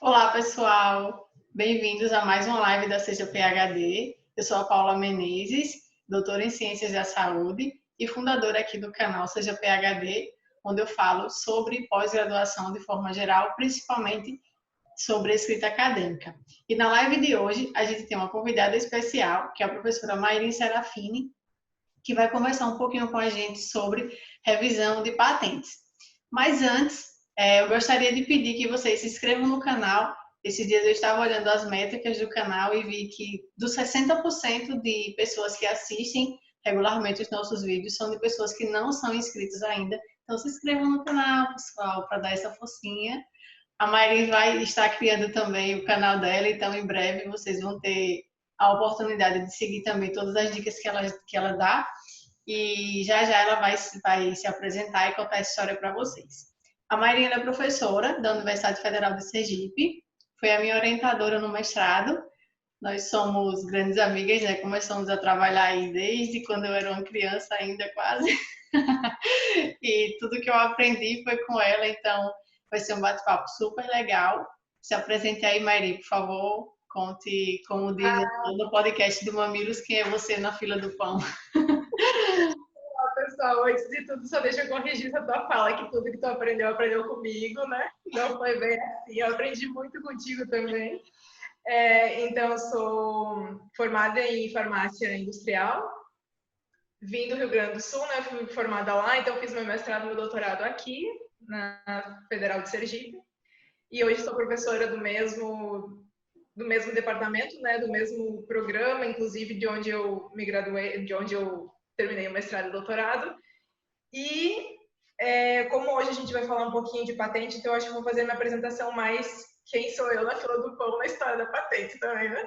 Olá, pessoal! Bem-vindos a mais uma live da Seja PhD. Eu sou a Paula Menezes, doutora em Ciências da Saúde e fundadora aqui do canal Seja PhD, onde eu falo sobre pós-graduação de forma geral, principalmente sobre escrita acadêmica. E na live de hoje, a gente tem uma convidada especial, que é a professora Mayrin Serafini, que vai conversar um pouquinho com a gente sobre revisão de patentes. Mas antes, eu gostaria de pedir que vocês se inscrevam no canal. Esses dias eu estava olhando as métricas do canal e vi que dos 60% de pessoas que assistem regularmente os nossos vídeos são de pessoas que não são inscritas ainda. Então se inscrevam no canal, pessoal, para dar essa forcinha. A Mayrin vai estar criando também o canal dela, então em breve vocês vão ter a oportunidade de seguir também todas as dicas que ela dá. E já ela vai se apresentar e contar essa história para vocês. A Mayrin é professora da Universidade Federal de Sergipe, foi a minha orientadora no mestrado. Nós somos grandes amigas, né? Começamos a trabalhar aí desde quando eu era uma criança ainda quase. E tudo que eu aprendi foi com ela, então vai ser um bate-papo super legal. Se apresente aí, Mayrin, por favor. Conte, como diz no podcast do Mamilos, quem é você na fila do pão. Pessoal, antes de tudo, só deixa eu corrigir essa tua fala, que tudo que tu aprendeu comigo, né? Não foi bem assim, eu aprendi muito contigo também. Então, eu sou formada em farmácia industrial, vim do Rio Grande do Sul, né? Fui formada lá, então fiz meu mestrado e meu doutorado aqui, na Federal de Sergipe, e hoje sou professora do mesmo departamento, né? Do mesmo programa, inclusive de onde eu me graduei, de onde eu terminei o mestrado e doutorado. E como hoje a gente vai falar um pouquinho de patente, então eu acho que vou fazer minha apresentação mais quem sou eu na fila do pão na história da patente também, né?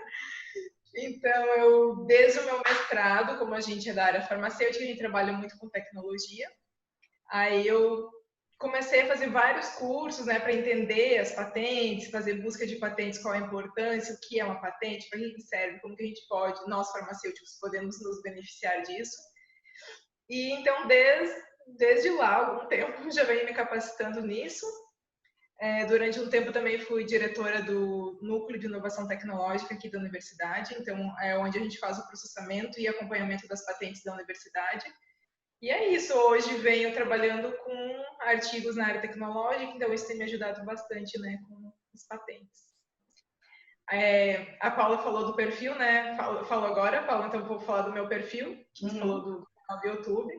Então, eu, desde o meu mestrado, como a gente é da área farmacêutica, a gente trabalha muito com tecnologia. Aí eu comecei a fazer vários cursos, né, para entender as patentes, fazer busca de patentes, qual a importância, o que é uma patente, para que serve, como que a gente pode, nós farmacêuticos, podemos nos beneficiar disso. E então, desde lá, algum tempo, já venho me capacitando nisso. Durante um tempo também fui diretora do Núcleo de Inovação Tecnológica aqui da universidade, então é onde a gente faz o processamento e acompanhamento das patentes da universidade. E é isso, hoje venho trabalhando com artigos na área tecnológica, então isso tem me ajudado bastante, né, com as patentes. A Paula falou do perfil, né, falou agora, Paula, então eu vou falar do meu perfil, que falou do canal do YouTube.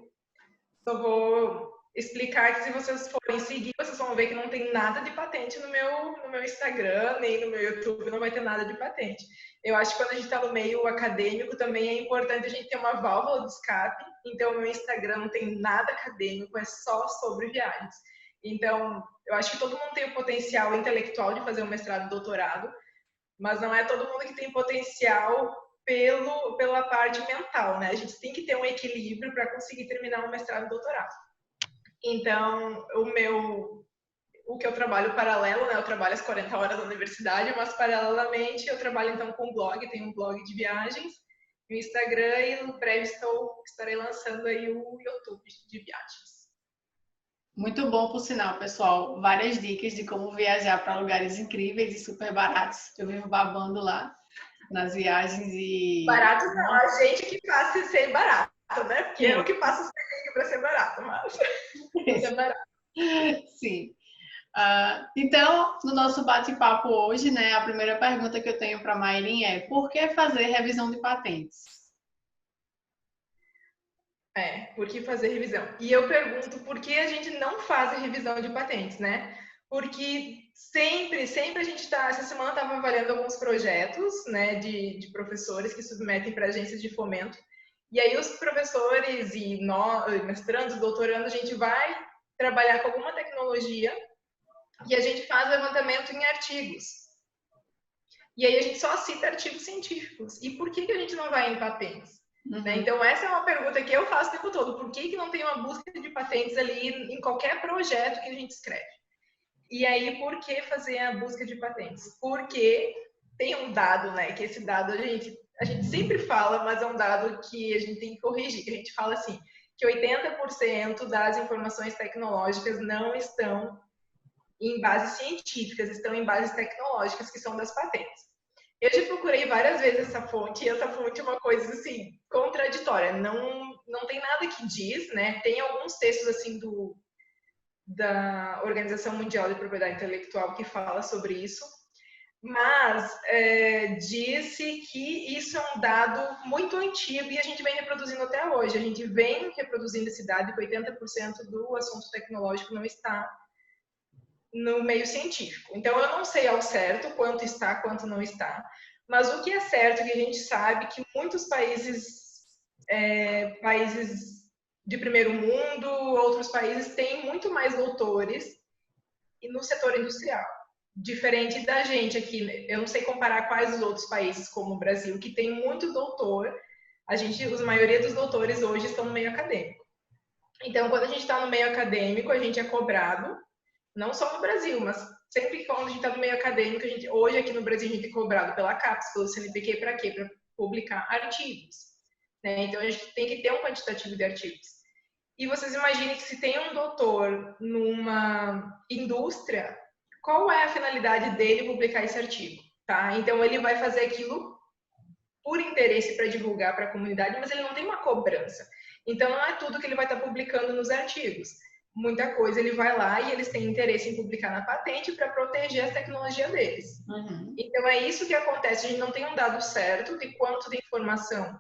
Então vou explicar que se vocês forem seguir, vocês vão ver que não tem nada de patente no meu Instagram, nem no meu YouTube, não vai ter nada de patente. Eu acho que quando a gente está no meio acadêmico também é importante a gente ter uma válvula de escape, então o meu Instagram não tem nada acadêmico, é só sobre viagens. Então, eu acho que todo mundo tem o potencial intelectual de fazer um mestrado e doutorado, mas não é todo mundo que tem potencial pela parte mental, né? A gente tem que ter um equilíbrio para conseguir terminar um mestrado e doutorado. Então, o que eu trabalho paralelo, né? Eu trabalho as 40 horas na universidade, mas paralelamente eu trabalho então com blog, tenho um blog de viagens, no Instagram e no breve estarei lançando aí o YouTube de viagens. Muito bom, por sinal, pessoal. Várias dicas de como viajar para lugares incríveis e super baratos. Eu vivo babando lá nas viagens e... Barato não, a gente que faz ser barato, né? Porque eu que passo o perrengue para ser barato, mas é barato. Sim. Então, no nosso bate-papo hoje, né, a primeira pergunta que eu tenho para a Mayrin é: por que fazer revisão de patentes? Por que fazer revisão? E eu pergunto por que a gente não faz revisão de patentes, né? Porque sempre a gente está... Essa semana estava avaliando alguns projetos, né, de professores que submetem para agências de fomento. E aí os professores e nós, mestrandos, doutorandos, a gente vai trabalhar com alguma tecnologia e a gente faz levantamento em artigos. E aí a gente só cita artigos científicos. E por que a gente não vai em patentes? Né? Então, essa é uma pergunta que eu faço o tempo todo. Por que não tem uma busca de patentes ali em qualquer projeto que a gente escreve? E aí, por que fazer a busca de patentes? Porque tem um dado, né? Que esse dado a gente sempre fala, mas é um dado que a gente tem que corrigir. Que a gente fala assim, que 80% das informações tecnológicas não estão em bases científicas, estão em bases tecnológicas, que são das patentes. Eu já procurei várias vezes essa fonte, e essa fonte é uma coisa, assim, contraditória. Não tem nada que diz, né? Tem alguns textos, assim, da Organização Mundial de Propriedade Intelectual que fala sobre isso, mas disse que isso é um dado muito antigo e a gente vem reproduzindo até hoje. A gente vem reproduzindo esse dado, que 80% do assunto tecnológico não está no meio científico. Então, eu não sei ao certo quanto está, quanto não está, mas o que é certo é que a gente sabe que muitos países de primeiro mundo, outros países, têm muito mais doutores no setor industrial. Diferente da gente aqui, eu não sei comparar quais os outros países, como o Brasil, que tem muito doutor. A maioria dos doutores hoje estão no meio acadêmico. Então, quando a gente está no meio acadêmico, a gente é cobrado, não só no Brasil, mas sempre que quando a gente está no meio acadêmico, hoje aqui no Brasil a gente é cobrado pela CAPES, pelo CNPq, para quê? Para publicar artigos. Né? Então, a gente tem que ter um quantitativo de artigos. E vocês imaginem que se tem um doutor numa indústria, qual é a finalidade dele publicar esse artigo? Tá? Então, ele vai fazer aquilo por interesse para divulgar para a comunidade, mas ele não tem uma cobrança. Então, não é tudo que ele vai estar publicando nos artigos. Muita coisa ele vai lá e eles têm interesse em publicar na patente para proteger a tecnologia deles. Uhum. Então, é isso que acontece. A gente não tem um dado certo de quanto de informação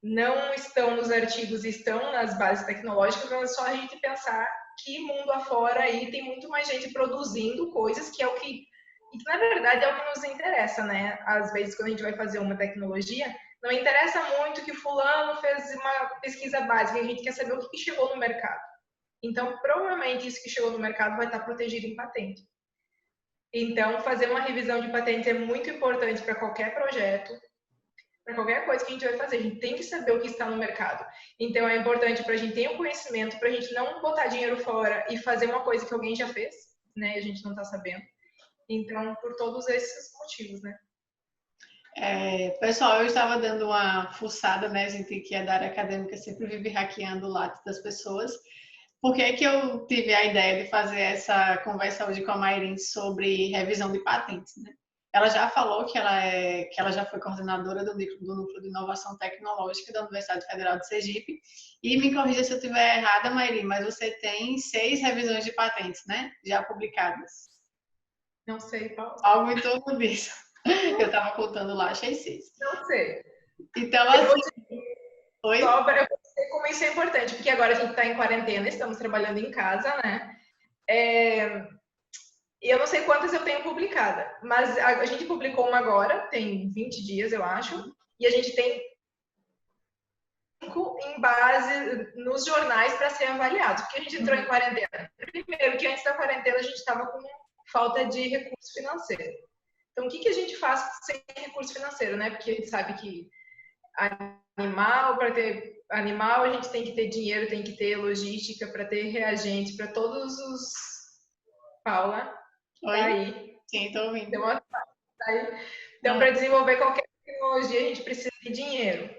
não estão nos artigos e estão nas bases tecnológicas, mas é só a gente pensar que mundo afora aí tem muito mais gente produzindo coisas que é o que, e que na verdade é o que nos interessa, né? Às vezes quando a gente vai fazer uma tecnologia, não interessa muito que fulano fez uma pesquisa básica, a gente quer saber o que chegou no mercado. Então, provavelmente isso que chegou no mercado vai estar protegido em patente. Então, fazer uma revisão de patente é muito importante para qualquer projeto, para qualquer coisa que a gente vai fazer. A gente tem que saber o que está no mercado. Então, é importante para a gente ter um conhecimento, para a gente não botar dinheiro fora e fazer uma coisa que alguém já fez, né? E a gente não está sabendo. Então, por todos esses motivos, né? Pessoal, eu estava dando uma fuçada, né? A gente que é da área acadêmica sempre vive hackeando o lápis das pessoas. Por que que eu tive a ideia de fazer essa conversa hoje com a Mayrin sobre revisão de patentes, né? Ela já falou que ela já foi coordenadora do Núcleo de Inovação Tecnológica da Universidade Federal de Sergipe. E me corrija se eu estiver errada, Mayrin, mas você tem 6 revisões de patentes, né? Já publicadas. Não sei, Paulo. Algo em torno disso. Eu estava contando lá, achei 6. Não sei. Então, assim... Oi? Só para eu ver como isso é importante, porque agora a gente está em quarentena, estamos trabalhando em casa, né? Eu não sei quantas eu tenho publicada, mas a gente publicou uma agora, tem 20 dias, eu acho, e a gente tem 5 em base nos jornais para ser avaliados, porque a gente entrou em quarentena. Primeiro, que antes da quarentena a gente estava com falta de recurso financeiro. Então, o que a gente faz sem recurso financeiro, né? Porque a gente sabe que para ter animal, a gente tem que ter dinheiro, tem que ter logística para ter reagentes para todos os... Paula? Oi? Tá aí. Sim, estou ouvindo. Tá aí. Então, para desenvolver qualquer tecnologia, a gente precisa de dinheiro.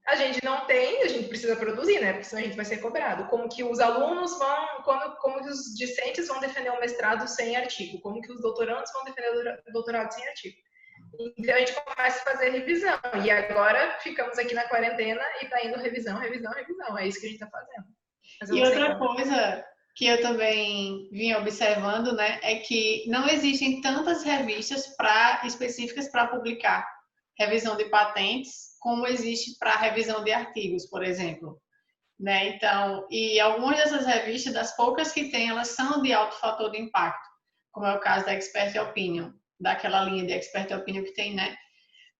A gente não tem, a gente precisa produzir, né? Porque senão a gente vai ser cobrado. Como que os alunos vão, como que os discentes vão defender o mestrado sem artigo? Como que os doutorandos vão defender o doutorado sem artigo? Então, a gente começa a fazer revisão. E agora, ficamos aqui na quarentena e tá indo revisão. É isso que a gente tá fazendo. E outra coisa que eu também vim observando, né, é que não existem tantas revistas específicas para publicar revisão de patentes como existe para revisão de artigos, por exemplo. Né? Então, e algumas dessas revistas, das poucas que tem, elas são de alto fator de impacto, como é o caso da Expert Opinion, daquela linha de Expert Opinion que tem, né,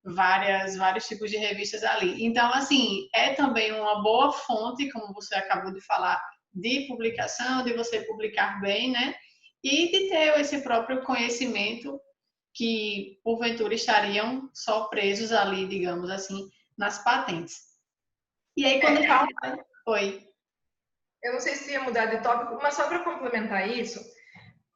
vários tipos de revistas ali. Então, assim, é também uma boa fonte, como você acabou de falar, de publicação, de você publicar bem, né, e de ter esse próprio conhecimento que, porventura, estariam só presos ali, digamos assim, nas patentes. E aí, quando fala... Oi. Eu não sei se ia mudar de tópico, mas só para complementar isso,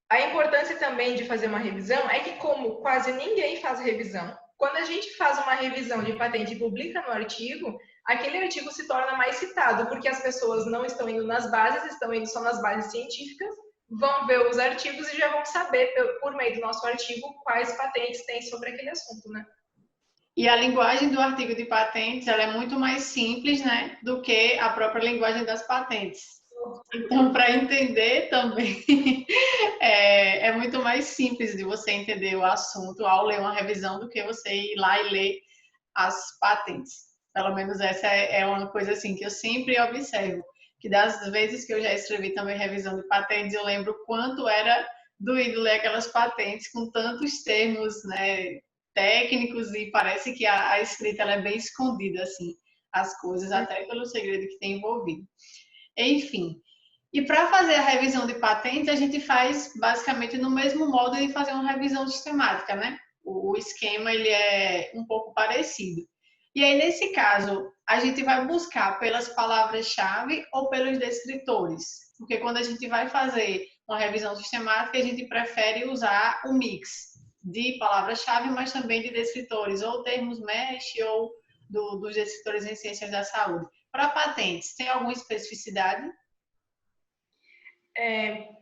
a importância também de fazer uma revisão é que, como quase ninguém faz revisão, quando a gente faz uma revisão de patente e publica no artigo, aquele artigo se torna mais citado, porque as pessoas não estão indo nas bases, estão indo só nas bases científicas, vão ver os artigos e já vão saber, por meio do nosso artigo, quais patentes tem sobre aquele assunto, né? E a linguagem do artigo de patentes, ela é muito mais simples, né, do que a própria linguagem das patentes. Então, para entender também, é muito mais simples de você entender o assunto ao ler uma revisão do que você ir lá e ler as patentes. Pelo menos essa é uma coisa assim que eu sempre observo, que das vezes que eu já escrevi também revisão de patentes, eu lembro quanto era doído ler aquelas patentes com tantos termos, né, técnicos, e parece que a escrita ela é bem escondida assim, as coisas, até pelo segredo que tem envolvido. Enfim, e para fazer a revisão de patente, a gente faz basicamente no mesmo modo de fazer uma revisão sistemática, né? O esquema ele é um pouco parecido. E aí, nesse caso, a gente vai buscar pelas palavras-chave ou pelos descritores. Porque quando a gente vai fazer uma revisão sistemática, a gente prefere usar um mix de palavras-chave, mas também de descritores, ou termos mesh, ou dos descritores em ciências da saúde. Para patentes, tem alguma especificidade?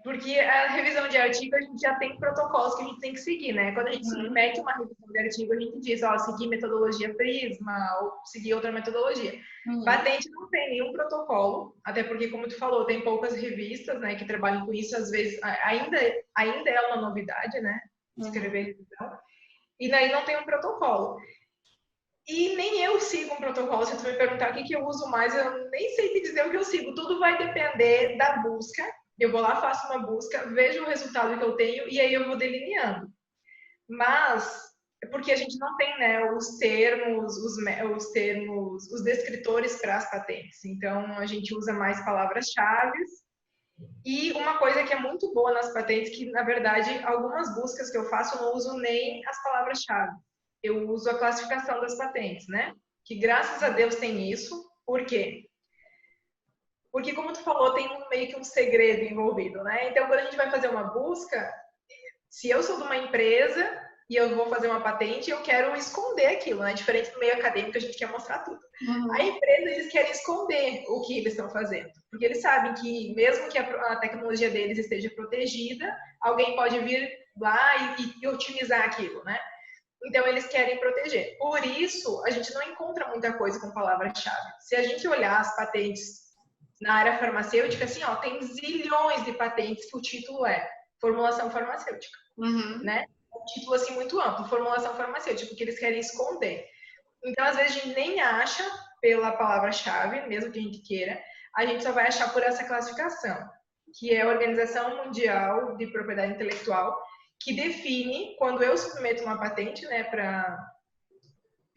Porque a revisão de artigo, a gente já tem protocolos que a gente tem que seguir, né? Quando a gente submete uma revisão de artigo, a gente diz, ó, seguir metodologia Prisma ou seguir outra metodologia. Patente não tem nenhum protocolo, até porque, como tu falou, tem poucas revistas, né, que trabalham com isso, às vezes ainda é uma novidade, né, escrever revisão, e daí não tem um protocolo. E nem eu sigo um protocolo. Se tu me perguntar o que eu uso mais, eu nem sei te dizer o que eu sigo. Tudo vai depender da busca. Eu vou lá, faço uma busca, vejo o resultado que eu tenho e aí eu vou delineando. Mas é porque a gente não tem, né, os termos, os descritores para as patentes. Então a gente usa mais palavras-chave. E uma coisa que é muito boa nas patentes, que na verdade algumas buscas que eu faço eu não uso nem as palavras-chave. Eu uso a classificação das patentes, né? Que graças a Deus tem isso. Por quê? Porque, como tu falou, tem meio que um segredo envolvido, né? Então, quando a gente vai fazer uma busca, se eu sou de uma empresa e eu vou fazer uma patente, eu quero esconder aquilo, né? Diferente do meio acadêmico, a gente quer mostrar tudo. A empresa, eles querem esconder o que eles estão fazendo. Porque eles sabem que, mesmo que a tecnologia deles esteja protegida, alguém pode vir lá e otimizar aquilo, né? Então, eles querem proteger. Por isso, a gente não encontra muita coisa com palavra-chave. Se a gente olhar as patentes na área farmacêutica, assim, ó, tem zilhões de patentes que o título é formulação farmacêutica, né? Um título, assim, muito amplo, formulação farmacêutica, porque eles querem esconder. Então, às vezes, a gente nem acha pela palavra-chave, mesmo que a gente queira, a gente só vai achar por essa classificação, que é a Organização Mundial de Propriedade Intelectual, que define, quando eu submeto uma patente, né, para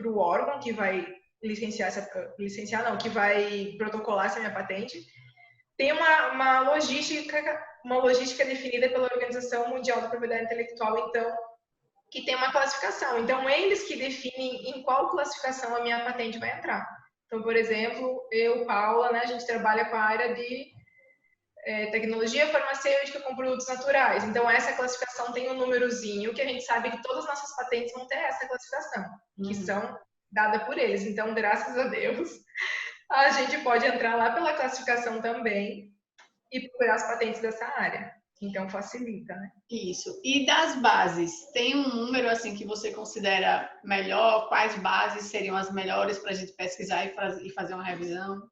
o órgão que vai que vai protocolar essa minha patente, tem uma logística definida pela Organização Mundial da Propriedade Intelectual, então, que tem uma classificação. Então, eles que definem em qual classificação a minha patente vai entrar. Então, por exemplo, eu, Paula, né, a gente trabalha com a área de tecnologia farmacêutica com produtos naturais. Então, essa classificação tem um númerozinho que a gente sabe que todas as nossas patentes vão ter essa classificação, que são dadas por eles. Então, graças a Deus, a gente pode entrar lá pela classificação também e procurar as patentes dessa área. Então, facilita, né? Isso. E das bases, tem um número assim que você considera melhor? Quais bases seriam as melhores para a gente pesquisar e fazer uma revisão?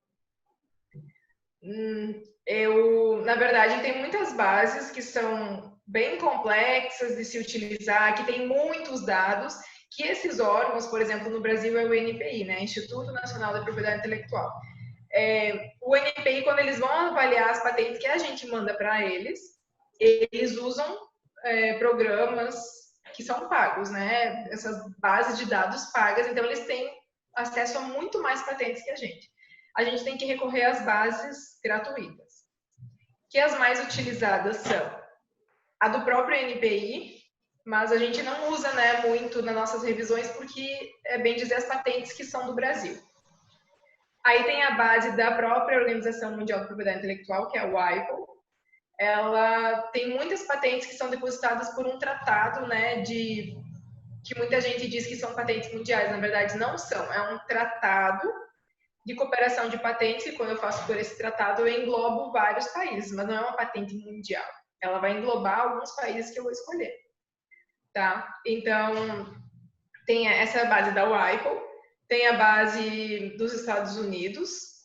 Na verdade, tem muitas bases que são bem complexas de se utilizar, que tem muitos dados, que esses órgãos, por exemplo, no Brasil é o INPI, né? Instituto Nacional da Propriedade Intelectual. O INPI, quando eles vão avaliar as patentes que a gente manda para eles usam programas que são pagos, né? Essas bases de dados pagas, então eles têm acesso a muito mais patentes que a gente. A gente tem que recorrer às bases gratuitas, que as mais utilizadas são a do próprio INPI, mas a gente não usa, né, muito nas nossas revisões, porque é bem dizer as patentes que são do Brasil. Aí tem a base da própria Organização Mundial de Propriedade Intelectual, que é o WIPO. Ela tem muitas patentes que são depositadas por um tratado, né, que muita gente diz que são patentes mundiais, na verdade não são. É um tratado de cooperação de patentes, e quando eu faço por esse tratado, eu englobo vários países, mas não é uma patente mundial. Ela vai englobar alguns países que eu vou escolher, tá? Então, tem essa base da WIPO, tem a base dos Estados Unidos,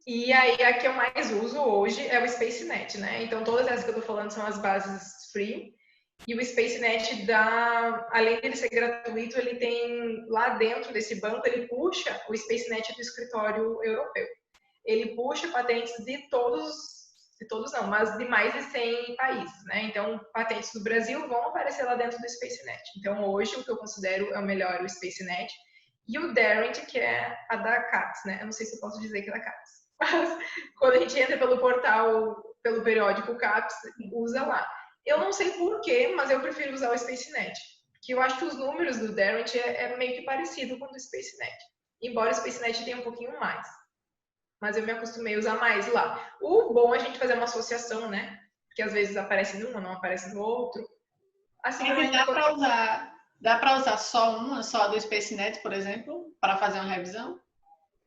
e aí a que eu mais uso hoje é o SpaceNet, né? Então, todas essas que eu tô falando são as bases free, e o SpaceNet dá, além de ser gratuito, ele tem lá dentro desse banco, ele puxa o SpaceNet do escritório europeu. Ele puxa patentes de todos não, mas de mais de 100 países, né? Então, patentes do Brasil vão aparecer lá dentro do SpaceNet. Então, hoje, o que eu considero é o melhor é o SpaceNet e o Darent, que é a da CAPES, né? Eu não sei se eu posso dizer que é da CAPES, mas quando a gente entra pelo portal, pelo periódico CAPES, usa lá. Eu não sei porquê, mas eu prefiro usar o SpaceNet, que eu acho que os números do Darent é meio que parecido com o do SpaceNet, embora o SpaceNet tenha um pouquinho mais. Mas eu me acostumei a usar mais lá. O bom é a gente fazer uma associação, né? Que às vezes aparece numa, não aparece no outro. Assim como a Mas gente dá para usar só uma, só a do SpaceNet, por exemplo, para fazer uma revisão?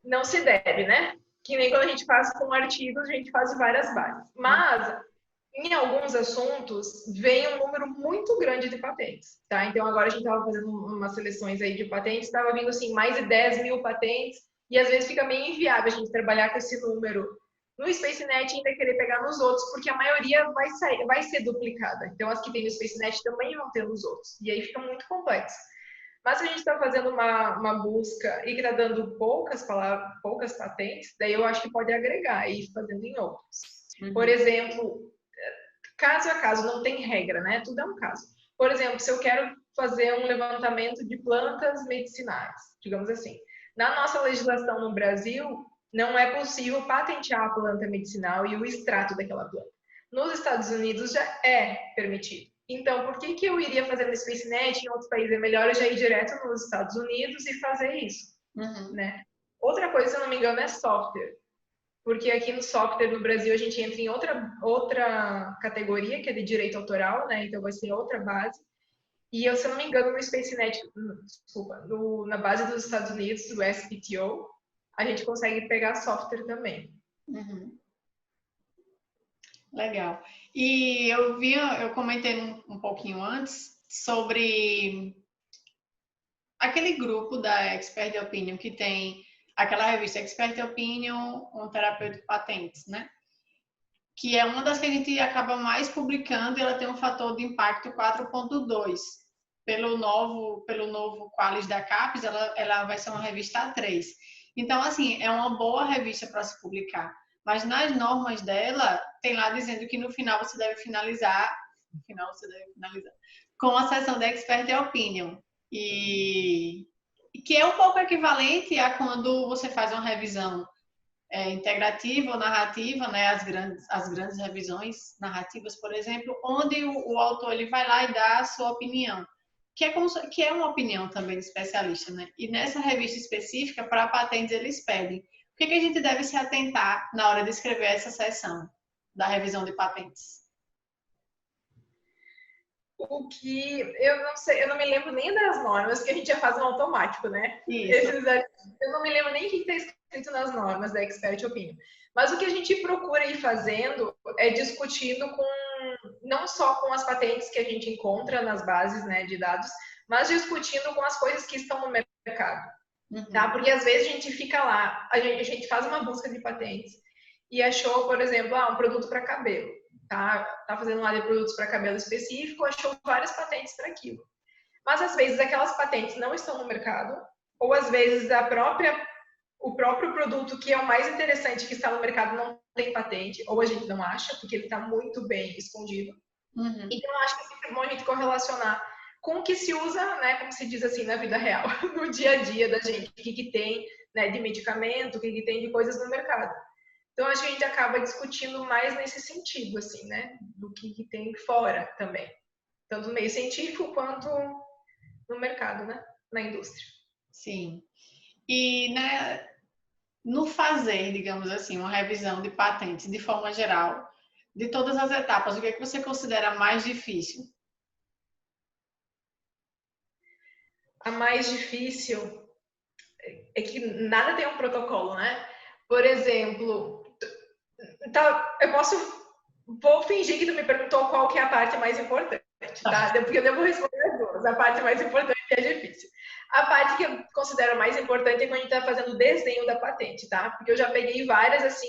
não se deve, né? Que nem quando a gente faz com artigos, a gente faz várias bases. Mas em alguns assuntos vem um número muito grande de patentes, tá? Então agora a gente estava fazendo umas seleções aí de patentes, estava vindo assim mais de 10 mil patentes e às vezes fica meio inviável a gente trabalhar com esse número no SpaceNet e ainda querer pegar nos outros, porque a maioria vai ser duplicada. Então as que tem no SpaceNet também vão ter nos outros e aí fica muito complexo. Mas se a gente está fazendo uma busca e que está dando poucas palavras, poucas patentes, daí eu acho que pode agregar e ir fazendo em outros. Por exemplo, caso a caso, não tem regra, né? Tudo é um caso. Por exemplo, se eu quero fazer um levantamento de plantas medicinais, digamos assim. Na nossa legislação no Brasil, não é possível patentear a planta medicinal e o extrato daquela planta. Nos Estados Unidos já é permitido. Então, por que eu iria fazer no SpaceNet em outros países? É melhor eu já ir direto nos Estados Unidos e fazer isso, né? Outra coisa, se eu não me engano, é software. Porque aqui no software no Brasil a gente entra em outra categoria, que é de direito autoral, né? Então vai ser outra base. E eu, se eu não me engano, no SpaceNet, desculpa, na base dos Estados Unidos, do SPTO, a gente consegue pegar software também. Legal. E eu comentei um pouquinho antes sobre aquele grupo da Expert Opinion que tem aquela revista Expert Opinion, um terapeuta de patentes, né? Que é uma das que a gente acaba mais publicando e ela tem um fator de impacto 4.2. Pelo novo Qualis da CAPES, ela vai ser uma revista A3. Então, assim, é uma boa revista para se publicar. Mas nas normas dela, tem lá dizendo que no final você deve finalizar com a seção da Expert Opinion. E que é um pouco equivalente a quando você faz uma revisão integrativa ou narrativa, né, as grandes revisões narrativas, por exemplo, onde o autor ele vai lá e dá a sua opinião, que é uma opinião também de especialista, né? E nessa revista específica, para patentes, eles pedem o que a gente deve se atentar na hora de escrever essa seção da revisão de patentes. O que eu não sei, eu não me lembro nem das normas, que a gente já faz no automático, né? Eu não me lembro nem o que está escrito nas normas da Expert Opinion. Mas o que a gente procura ir fazendo é discutindo não só com as patentes que a gente encontra nas bases, né, de dados, mas discutindo com as coisas que estão no mercado. Tá? Porque às vezes a gente fica lá, a gente faz uma busca de patentes e achou, por exemplo, um produto para cabelo. Tá fazendo uma área de produtos para cabelo específico, achou várias patentes para aquilo. Mas às vezes aquelas patentes não estão no mercado, ou às vezes o próprio produto que é o mais interessante que está no mercado não tem patente, ou a gente não acha, porque ele está muito bem escondido. Então eu acho que é sempre bom a gente correlacionar com o que se usa, né, como se diz assim, na vida real, no dia a dia da gente, o que tem, né, de medicamento, o que tem de coisas no mercado. Então, acho que a gente acaba discutindo mais nesse sentido, assim, né? Do que tem fora também. Tanto no meio científico quanto no mercado, né? Na indústria. Sim. E, né, no fazer, digamos assim, uma revisão de patentes de forma geral, de todas as etapas, o que é que você considera mais difícil? A mais difícil é que nada tem um protocolo, né? Por exemplo, eu posso Vou fingir que tu me perguntou qual que é a parte mais importante, tá? Porque eu devo responder as duas. A parte mais importante é difícil. A parte que eu considero mais importante é quando a gente está fazendo o desenho da patente, tá? Porque eu já peguei várias, assim,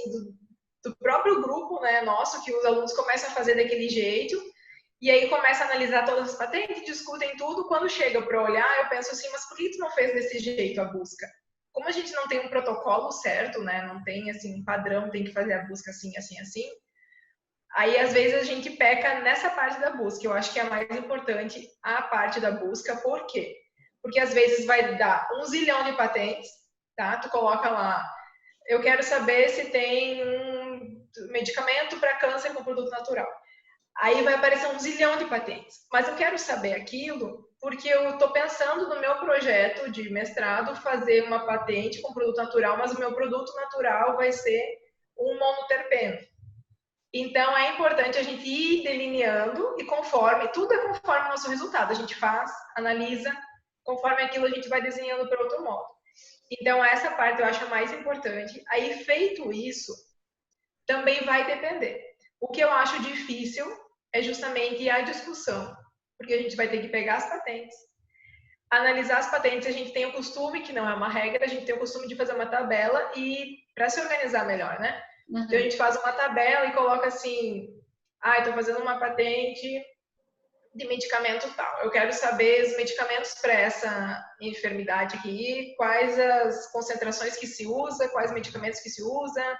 do próprio grupo, né, nosso, que os alunos começam a fazer daquele jeito, e aí começa a analisar todas as patentes, discutem tudo. Quando chega para olhar, eu penso assim, mas por que tu não fez desse jeito a busca? Como a gente não tem um protocolo certo, né, não tem, assim, um padrão, tem que fazer a busca assim, assim, assim, aí, às vezes, a gente peca nessa parte da busca. Eu acho que é a mais importante a parte da busca. Por quê? Porque, às vezes, vai dar 1 zilhão de patentes, tá? Tu coloca lá, eu quero saber se tem um medicamento para câncer com produto natural. Aí vai aparecer 1 zilhão de patentes. Mas eu quero saber aquilo porque eu estou pensando no meu projeto de mestrado fazer uma patente com produto natural, mas o meu produto natural vai ser um monoterpeno. Então, é importante a gente ir delineando e conforme, tudo é conforme o nosso resultado. A gente faz, analisa, conforme aquilo a gente vai desenhando para outro modo. Então, essa parte eu acho a mais importante. Aí, feito isso, também vai depender. O que eu acho difícil é justamente a discussão, porque a gente vai ter que pegar as patentes, analisar as patentes, a gente tem o costume, que não é uma regra, a gente tem o costume de fazer uma tabela e para se organizar melhor, né? Uhum. Então a gente faz uma tabela e coloca assim, eu estou fazendo uma patente de medicamento tal. Eu quero saber os medicamentos para essa enfermidade aqui, quais as concentrações que se usa, quais medicamentos que se usa,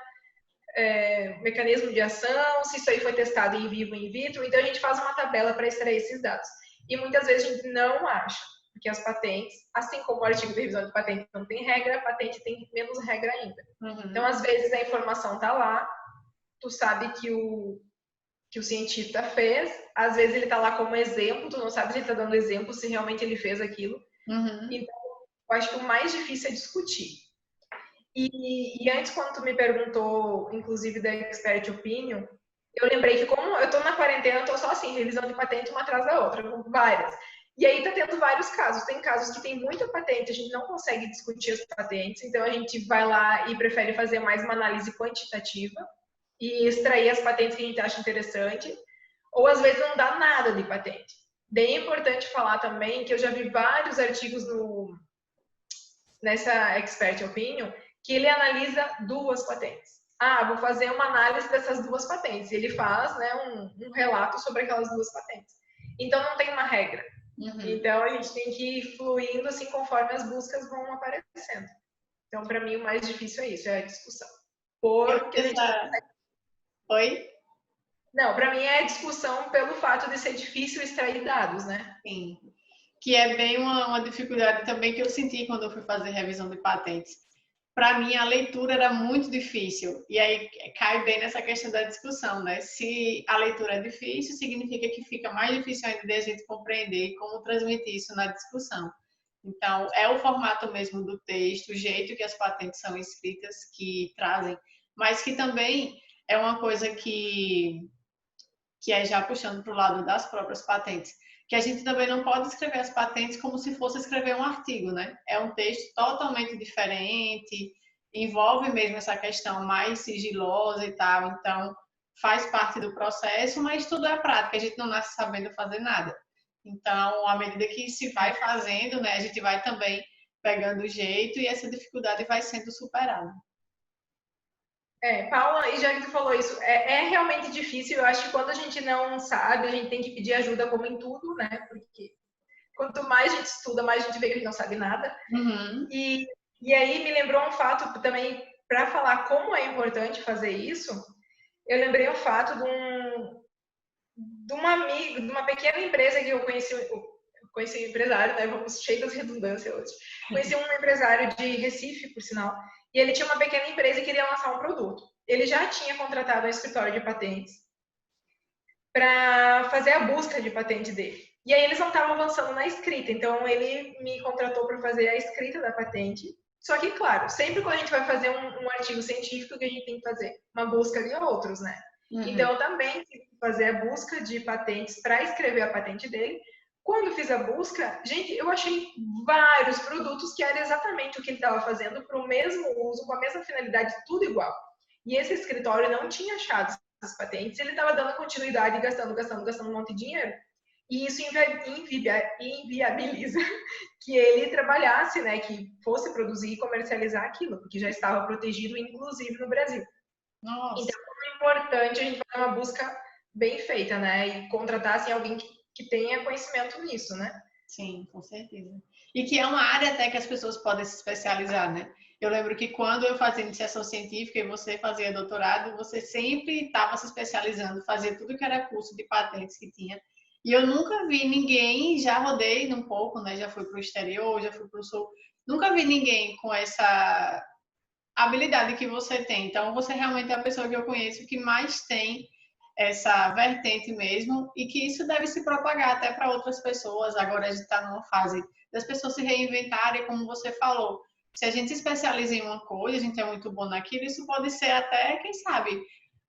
mecanismo de ação, se isso aí foi testado em vivo, in vitro. Então a gente faz uma tabela para extrair esses dados. E muitas vezes a gente não acha, porque as patentes, assim como o artigo de revisão de patente não tem regra, a patente tem menos regra ainda. Uhum. Então, às vezes, a informação está lá, tu sabe que o cientista fez, às vezes ele está lá como exemplo, tu não sabe se ele está dando exemplo, se realmente ele fez aquilo. Uhum. Então, eu acho que o mais difícil é discutir. E antes, quando tu me perguntou, inclusive, da Expert Opinion, eu lembrei que como eu tô na quarentena, eu tô só assim, revisão de patente uma atrás da outra, várias. E aí tá tendo vários casos. Tem casos que tem muita patente, a gente não consegue discutir as patentes, então a gente vai lá e prefere fazer mais uma análise quantitativa e extrair as patentes que a gente acha interessante, ou às vezes não dá nada de patente. Bem importante falar também que eu já vi vários artigos nessa Expert Opinion que ele analisa 2 patentes. Vou fazer uma análise dessas 2 patentes. Ele faz, né, um relato sobre aquelas 2 patentes. Então, não tem uma regra. Uhum. Então, a gente tem que ir fluindo assim conforme as buscas vão aparecendo. Então, para mim, o mais difícil é isso, é a discussão. Porque a gente... Oi? Não, para mim é a discussão pelo fato de ser difícil extrair dados, né? Sim. Que é bem uma dificuldade também que eu senti quando eu fui fazer revisão de patentes. Para mim, a leitura era muito difícil. E aí cai bem nessa questão da discussão, né? Se a leitura é difícil, significa que fica mais difícil ainda de a gente compreender como transmitir isso na discussão. Então, é o formato mesmo do texto, o jeito que as patentes são escritas que trazem, mas que também é uma coisa que é já puxando para o lado das próprias patentes, que a gente também não pode escrever as patentes como se fosse escrever um artigo, né? É um texto totalmente diferente, envolve mesmo essa questão mais sigilosa e tal, então faz parte do processo, mas tudo é prática, a gente não nasce sabendo fazer nada. Então, à medida que se vai fazendo, né, a gente vai também pegando o jeito e essa dificuldade vai sendo superada. Paula, e já que tu falou isso, é realmente difícil. Eu acho que quando a gente não sabe, a gente tem que pedir ajuda, como em tudo, né? Porque quanto mais a gente estuda, mais a gente vê que a gente não sabe nada. Uhum. E aí me lembrou um fato também, para falar como é importante fazer isso, eu lembrei um fato de um amigo, de uma pequena empresa que eu conheci um empresário, né? Vamos cheio das redundâncias hoje. Conheci um empresário de Recife, por sinal, e ele tinha uma pequena empresa e queria lançar um produto. Ele já tinha contratado um escritório de patentes para fazer a busca de patente dele. E aí eles não estavam avançando na escrita, então ele me contratou para fazer a escrita da patente. Só que, claro, sempre quando a gente vai fazer um artigo científico, que a gente tem que fazer uma busca de outros, né? Uhum. Então, eu também tive que fazer a busca de patentes para escrever a patente dele. Quando fiz a busca, gente, eu achei vários produtos que era exatamente o que ele estava fazendo para o mesmo uso, com a mesma finalidade, tudo igual. E esse escritório não tinha achado as patentes, ele estava dando continuidade, gastando um monte de dinheiro. E isso inviabiliza que ele trabalhasse, né, que fosse produzir e comercializar aquilo, porque já estava protegido, inclusive no Brasil. Nossa. Então, é importante a gente fazer uma busca bem feita, né, e contratar assim, alguém que tenha conhecimento nisso, né? Sim, com certeza. E que é uma área até que as pessoas podem se especializar, né? Eu lembro que quando eu fazia iniciação científica e você fazia doutorado, você sempre estava se especializando, fazia tudo que era curso de patentes que tinha. E eu nunca vi ninguém, já rodei um pouco, né? Já fui para o exterior, já fui para o sul, nunca vi ninguém com essa habilidade que você tem. Então, você realmente é a pessoa que eu conheço que mais tem essa vertente mesmo e que isso deve se propagar até para outras pessoas. Agora a gente está numa fase das pessoas se reinventarem, como você falou. Se a gente se especializa em uma coisa, a gente é muito bom naquilo, isso pode ser até, quem sabe,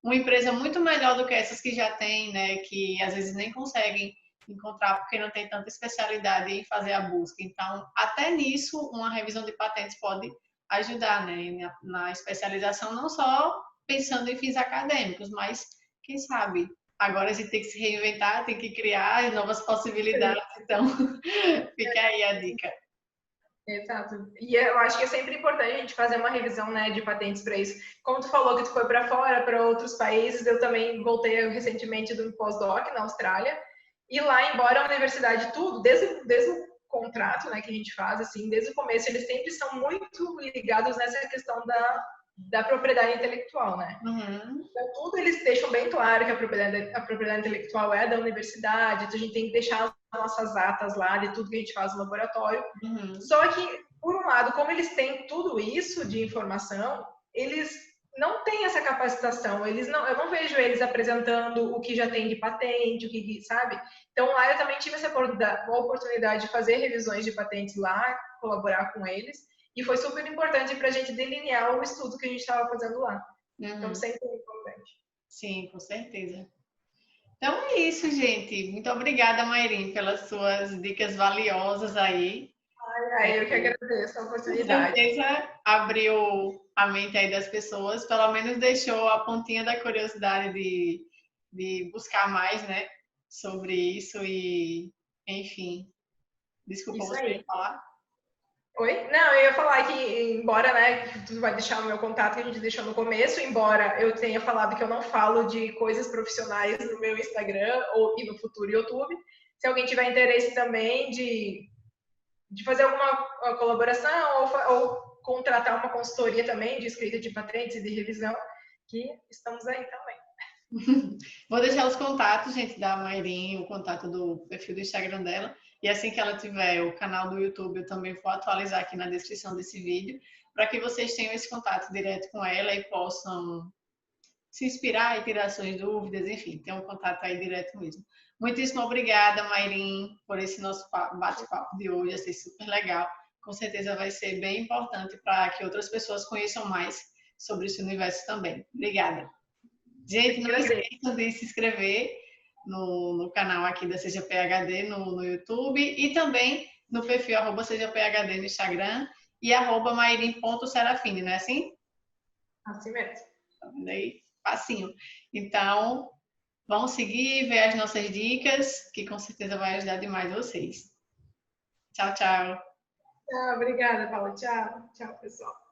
uma empresa muito melhor do que essas que já tem, né? Que às vezes nem conseguem encontrar porque não tem tanta especialidade em fazer a busca. Então, até nisso, uma revisão de patentes pode ajudar, né? Na especialização, não só pensando em fins acadêmicos, mas quem sabe? Agora a gente tem que se reinventar, tem que criar novas possibilidades. Então, fica aí a dica. Exato. E eu acho que é sempre importante a gente fazer uma revisão, né, de patentes para isso. Como tu falou que tu foi para fora, para outros países, eu também voltei recentemente do pós-doc na Austrália. E lá, embora a universidade tudo, desde o contrato, né, que a gente faz, assim, desde o começo, eles sempre são muito ligados nessa questão da propriedade intelectual, né? Uhum. Então, tudo eles deixam bem claro que a propriedade intelectual é da universidade, então a gente tem que deixar as nossas atas lá de tudo que a gente faz no laboratório. Uhum. Só que, por um lado, como eles têm tudo isso de informação, eles não têm essa capacitação. Eu não vejo eles apresentando o que já tem de patente, o que, sabe? Então, lá eu também tive essa oportunidade de fazer revisões de patentes lá, colaborar com eles, e foi super importante para a gente delinear o estudo que a gente estava fazendo lá. Então, sempre é importante. Sim, com certeza. Então é isso, gente. Muito obrigada, Mairim, pelas suas dicas valiosas aí. Eu que agradeço a Com oportunidade. certeza abriu a mente aí das pessoas, pelo menos deixou a pontinha da curiosidade de buscar mais, né, sobre isso e, enfim. Desculpa Isso você aí. falar. Oi? Não, eu ia falar que, embora, né, que tu vai deixar o meu contato que a gente deixou no começo, embora eu tenha falado que eu não falo de coisas profissionais no meu Instagram e no futuro YouTube, se alguém tiver interesse também de fazer alguma colaboração ou contratar uma consultoria também de escrita de patentes e de revisão, que estamos aí também. Vou deixar os contatos, gente, da Mairim, o contato do perfil do Instagram dela. E assim que ela tiver o canal do YouTube, eu também vou atualizar aqui na descrição desse vídeo, para que vocês tenham esse contato direto com ela e possam se inspirar e tirar suas dúvidas, enfim, ter um contato aí direto mesmo. Muitíssimo obrigada, Mairim, por esse nosso bate-papo de hoje, achei super legal. Com certeza vai ser bem importante para que outras pessoas conheçam mais sobre esse universo também. Obrigada. Gente, não esqueçam de se inscrever no canal aqui da CGPHD no YouTube e também no perfil @CGPHD no Instagram e @mairim.serafine, não é assim? Assim mesmo. Daí, facinho. Então, vão seguir, ver as nossas dicas, que com certeza vai ajudar demais vocês. Tchau, tchau. Tchau, obrigada, Paula. Tchau, tchau, pessoal.